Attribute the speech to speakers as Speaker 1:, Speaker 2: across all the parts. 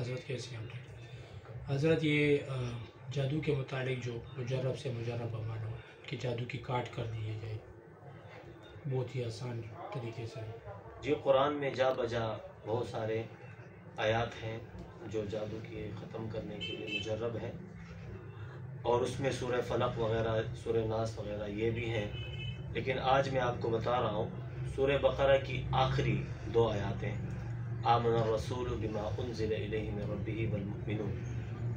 Speaker 1: حضرت کیسے ہیں؟ حضرت یہ جادو کے متعلق جو مجرب سے مجرب عمل ہو کہ جادو کی کاٹ کر دیے جائے، بہت ہی آسان طریقے سے.
Speaker 2: جی قرآن میں جا بجا بہت سارے آیات ہیں جو جادو کی ختم کرنے کے لیے مجرب ہیں، اور اس میں سورہ فلق وغیرہ، سورہ ناس وغیرہ یہ بھی ہیں. لیکن آج میں آپ کو بتا رہا ہوں سورہ بقرہ کی آخری 2 آیاتیں، آمن الرسول بما انزل الیہ من ربہ والمؤمنون،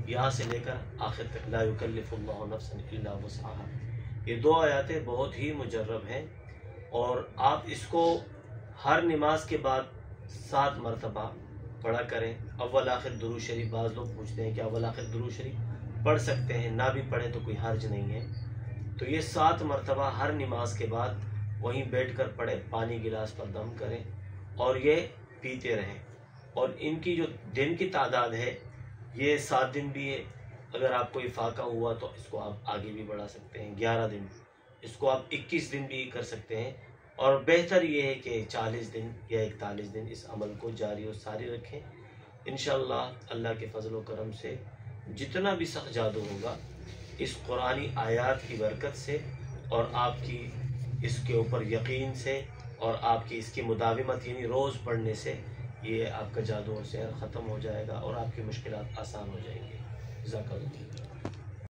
Speaker 2: یہاں سے لے کر آخر تک، لا یکلف اللہ نفسا الا وسعها، یہ 2 آیاتیں بہت ہی مجرب ہیں. اور آپ اس کو ہر نماز کے بعد 7 مرتبہ پڑھا کریں. اول آخر درود شریف، بعض لوگ پوچھتے ہیں کہ اول آخر درود شریف پڑھ سکتے ہیں، نہ بھی پڑھیں تو کوئی حرج نہیں ہے. تو یہ 7 مرتبہ ہر نماز کے بعد وہیں بیٹھ کر پڑھیں، پانی گلاس پر دم کریں اور یہ پیتے رہیں. اور ان کی جو دن کی تعداد ہے یہ 7 دن بھی ہے. اگر آپ کو افاقہ ہوا تو اس کو آپ آگے بھی بڑھا سکتے ہیں، 11 دن، اس کو آپ 21 دن بھی کر سکتے ہیں. اور بہتر یہ ہے کہ 40 دن یا 41 دن اس عمل کو جاری و ساری رکھیں. انشاءاللہ اللہ کے فضل و کرم سے جتنا بھی سخت جادو ہوگا اس قرآنی آیات کی برکت سے اور آپ کی اس کے اوپر یقین سے اور آپ کی اس کی مداومت یعنی روز پڑھنے سے یہ آپ کا جادو اور سحر ختم ہو جائے گا اور آپ کی مشکلات آسان ہو جائیں گی. جزاک اللہ.